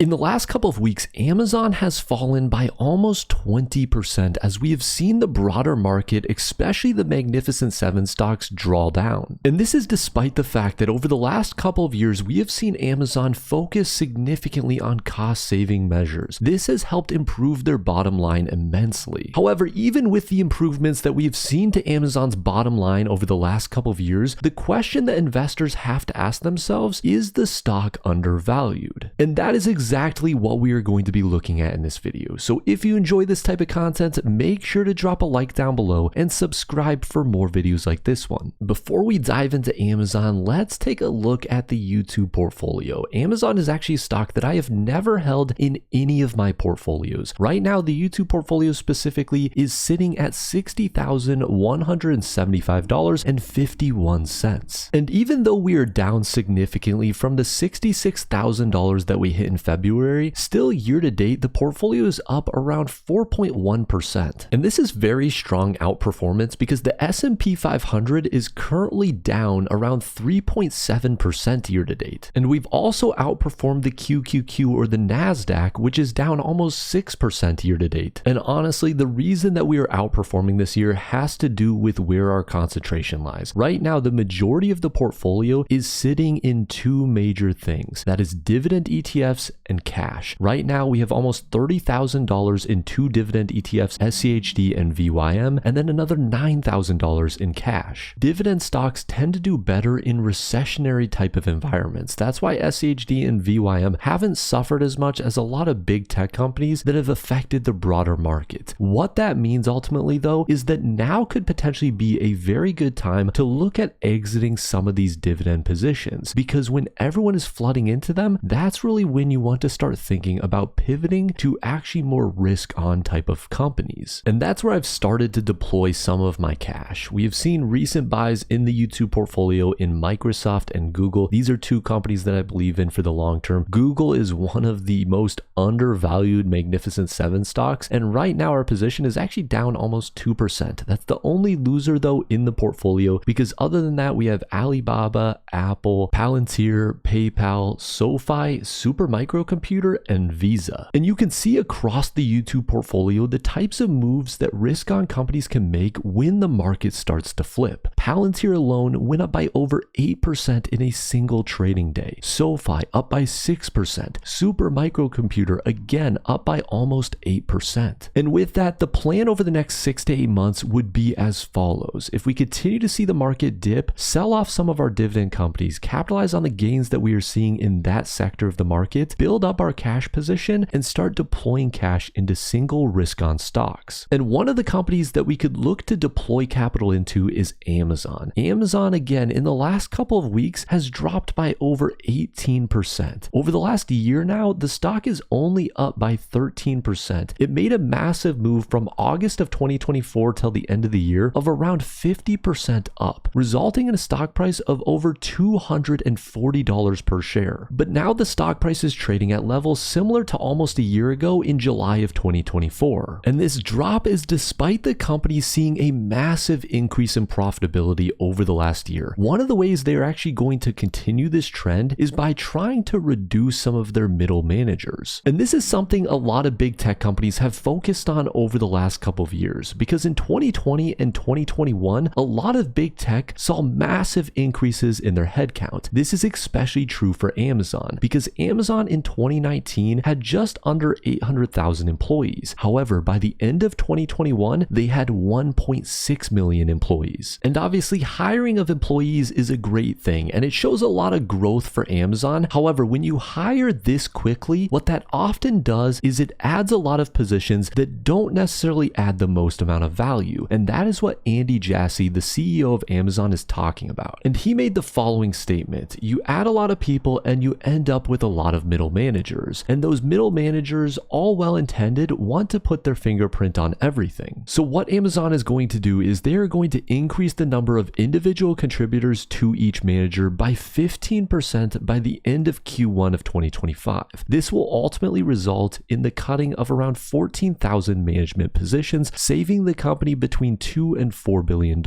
In the last couple of weeks, Amazon has fallen by almost 20% as we have seen the broader market, especially the Magnificent Seven stocks, draw down. And this is despite the fact that over the last couple of years, we have seen Amazon focus significantly on cost-saving measures. This has helped improve their bottom line immensely. However, even with the improvements that we have seen to Amazon's bottom line over the last couple of years, the question that investors have to ask themselves is the stock undervalued? And that is exactly what we are going to be looking at in this video. So if you enjoy this type of content, make sure to drop a like down below and subscribe for more videos like this one. Before we dive into Amazon, let's take a look at the YouTube portfolio. Amazon is actually a stock that I have never held in any of my portfolios. Right now, the YouTube portfolio specifically is sitting at $60,175.51. And even though we are down significantly from the $66,000 that we hit in February, still year to date, the portfolio is up around 4.1%. And this is very strong outperformance because the S&P 500 is currently down around 3.7% year to date. And we've also outperformed the QQQ or the NASDAQ, which is down almost 6% year to date. And honestly, the reason that we are outperforming this year has to do with where our concentration lies. Right now, the majority of the portfolio is sitting in two major things. That is dividend ETFs and cash. Right now, we have almost $30,000 in two dividend ETFs, SCHD and VYM, and then another $9,000 in cash. Dividend stocks tend to do better in recessionary type of environments. That's why SCHD and VYM haven't suffered as much as a lot of big tech companies that have affected the broader market. What that means ultimately, though, is that now could potentially be a very good time to look at exiting some of these dividend positions, because when everyone is flooding into them, that's really when you want to start thinking about pivoting to actually more risk on type of companies. And that's where I've started to deploy some of my cash. We have seen recent buys in the YouTube portfolio in Microsoft and Google. These are two companies that I believe in for the long term. Google is one of the most undervalued Magnificent Seven stocks, and right now our position is actually down almost 2%. That's the only loser though in the portfolio, because other than that, we have Alibaba, Apple, Palantir, PayPal, SoFi, Supermicro, and Visa. And you can see across the YouTube portfolio the types of moves that risk on companies can make when the market starts to flip. Palantir alone went up by over 8% in a single trading day. SoFi up by 6%. Supermicro again up by almost 8%. And with that, the plan over the next 6 to 8 months would be as follows. If we continue to see the market dip, sell off some of our dividend companies, capitalize on the gains that we are seeing in that sector of the market, build up our cash position, and start deploying cash into single risk on stocks. And one of the companies that we could look to deploy capital into is Amazon. Amazon, again, in the last couple of weeks has dropped by over 18%. Over the last year now, the stock is only up by 13%. It made a massive move from August of 2024 till the end of the year of around 50% up, resulting in a stock price of over $240 per share. But now the stock price is trading at levels similar to almost a year ago in July of 2024. And this drop is despite the company seeing a massive increase in profitability over the last year. One of the ways they are actually going to continue this trend is by trying to reduce some of their middle managers. And this is something a lot of big tech companies have focused on over the last couple of years, because in 2020 and 2021, a lot of big tech saw massive increases in their headcount. This is especially true for Amazon, because Amazon in 2019 had just under 800,000 employees. However, by the end of 2021, they had 1.6 million employees. And obviously, hiring of employees is a great thing, and it shows a lot of growth for Amazon. However, when you hire this quickly, what that often does is it adds a lot of positions that don't necessarily add the most amount of value. And that is what Andy Jassy, the CEO of Amazon, is talking about. And he made the following statement: you add a lot of people and you end up with a lot of middle managers. And those middle managers, all well intended, want to put their fingerprint on everything. So what Amazon is going to do is they are going to increase the number of individual contributors to each manager by 15% by the end of Q1 of 2025. This will ultimately result in the cutting of around 14,000 management positions, saving the company between $2 and $4 billion.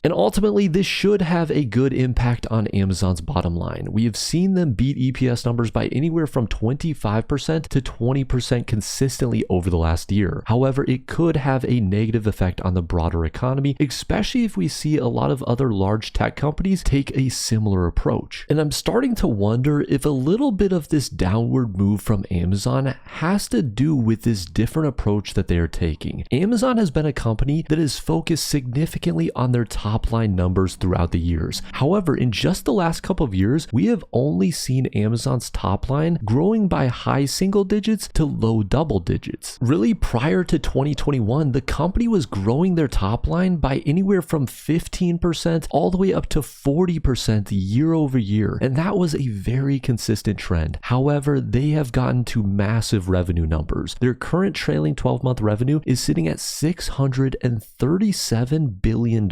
And ultimately, this should have a good impact on Amazon's bottom line. We have seen them beat EPS numbers by anywhere from from 25% to 20% consistently over the last year. However, it could have a negative effect on the broader economy, especially if we see a lot of other large tech companies take a similar approach. And I'm starting to wonder if a little bit of this downward move from Amazon has to do with this different approach that they are taking. Amazon has been a company that has focused significantly on their top line numbers throughout the years. However, in just the last couple of years, we have only seen Amazon's top line growing by high single digits to low double digits. Really, prior to 2021, the company was growing their top line by anywhere from 15% all the way up to 40% year over year. And that was a very consistent trend. However, they have gotten to massive revenue numbers. Their current trailing 12-month revenue is sitting at $637 billion.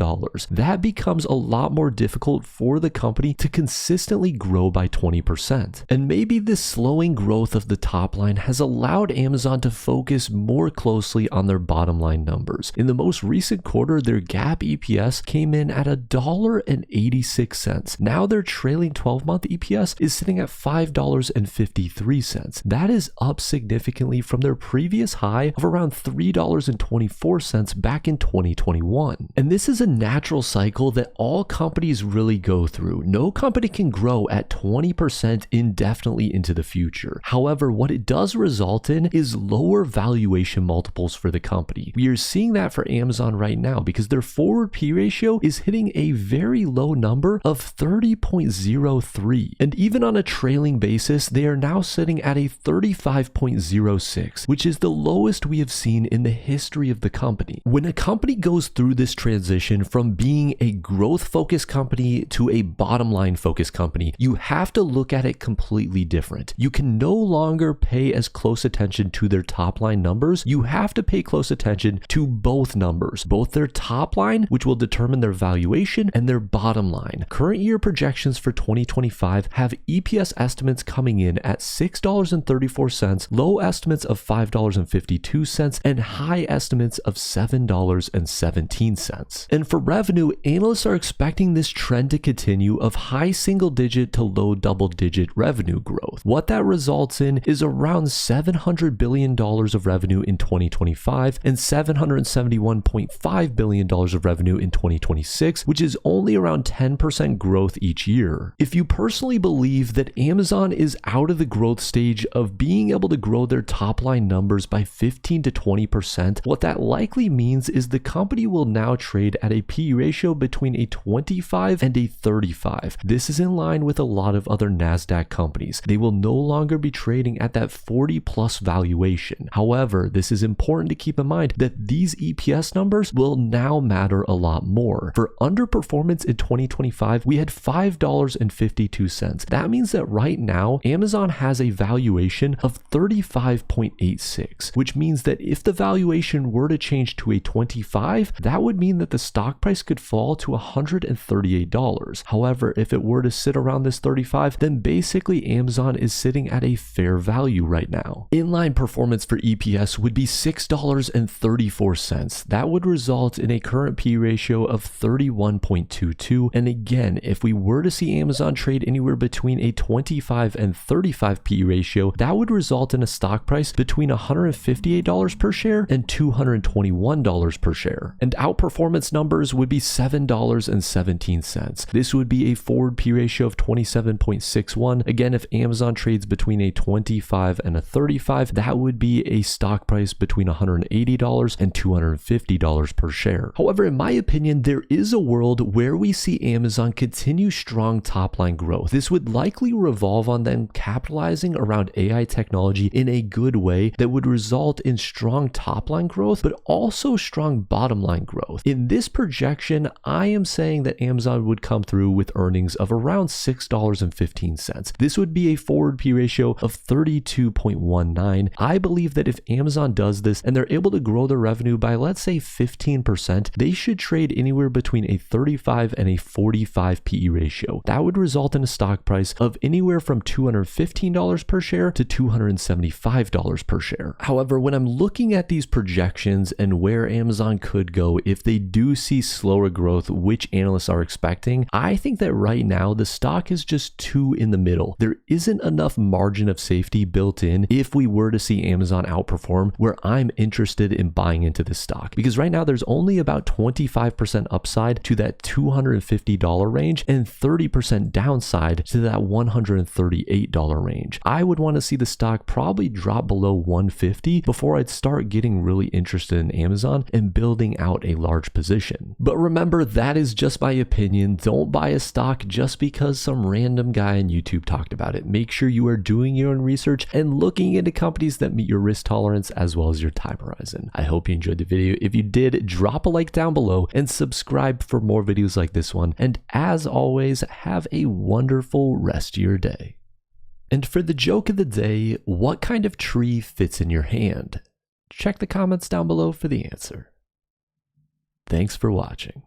That becomes a lot more difficult for the company to consistently grow by 20%. And maybe this slowing growth of the top line has allowed Amazon to focus more closely on their bottom line numbers. In the most recent quarter, their GAAP EPS came in at $1.86. Now their trailing 12-month EPS is sitting at $5.53. That is up significantly from their previous high of around $3.24 back in 2021. And this is a natural cycle that all companies really go through. No company can grow at 20% indefinitely into the future. However, what it does result in is lower valuation multiples for the company. We are seeing that for Amazon right now because their forward P ratio is hitting a very low number of 30.03. And even on a trailing basis, they are now sitting at a 35.06, which is the lowest we have seen in the history of the company. When a company goes through this transition from being a growth-focused company to a bottom-line focused company, you have to look at it completely different. You can no longer pay as close attention to their top-line numbers. You have to pay close attention to both numbers, both their top line, which will determine their valuation, and their bottom line. Current year projections for 2025 have EPS estimates coming in at $6.34, low estimates of $5.52, and high estimates of $7.17. And for revenue, analysts are expecting this trend to continue of high single-digit to low double-digit revenue growth. What that results in is around $700 billion of revenue in 2025 and $771.5 billion of revenue in 2026, which is only around 10% growth each year. If you personally believe that Amazon is out of the growth stage of being able to grow their top line numbers by 15 to 20%, what that likely means is the company will now trade at a P/E ratio between a 25 and a 35. This is in line with a lot of other NASDAQ companies. They will no longer be trading at that 40 plus valuation. However, this is important to keep in mind that these EPS numbers will now matter a lot more. For underperformance in 2025, we had $5.52. That means that right now, Amazon has a valuation of 35.86, which means that if the valuation were to change to a 25, that would mean that the stock price could fall to $138. However, if it were to sit around this 35, then basically Amazon is sitting at a fair value right now. Inline performance for EPS would be $6.34. That would result in a current P ratio of 31.22. And again, if we were to see Amazon trade anywhere between a 25 and 35 P ratio, that would result in a stock price between $158 per share and $221 per share. And outperformance numbers would be $7.17. This would be a forward P ratio of 27.61. Again, if Amazon trades between a 25 and a 35, that would be a stock price between $180 and $250 per share. However, in my opinion, there is a world where we see Amazon continue strong top line growth. This would likely revolve on them capitalizing around AI technology in a good way that would result in strong top line growth, but also strong bottom line growth. In this projection, I am saying that Amazon would come through with earnings of around $6.15. This would be a forward P ratio of 32.19. I believe that if Amazon does this and they're able to grow their revenue by, let's say, 15%, they should trade anywhere between a 35 and a 45 PE ratio. That would result in a stock price of anywhere from $215 per share to $275 per share. However, when I'm looking at these projections and where Amazon could go if they do see slower growth, which analysts are expecting, I think that right now the stock is just too in the middle. There isn't enough margin of safety built in if we were to see Amazon outperform where I'm interested in buying into this stock. Because right now there's only about 25% upside to that $250 range and 30% downside to that $138 range. I would want to see the stock probably drop below 150 before I'd start getting really interested in Amazon and building out a large position. But remember, that is just my opinion. Don't buy a stock just because some random guy on YouTube talked about it. Make sure you are doing your own research and looking into companies that meet your risk tolerance as well as your time horizon. I hope you enjoyed the video. If you did, drop a like down below and subscribe for more videos like this one. And as always, have a wonderful rest of your day. And for the joke of the day, what kind of tree fits in your hand? Check the comments down below for the answer. Thanks for watching.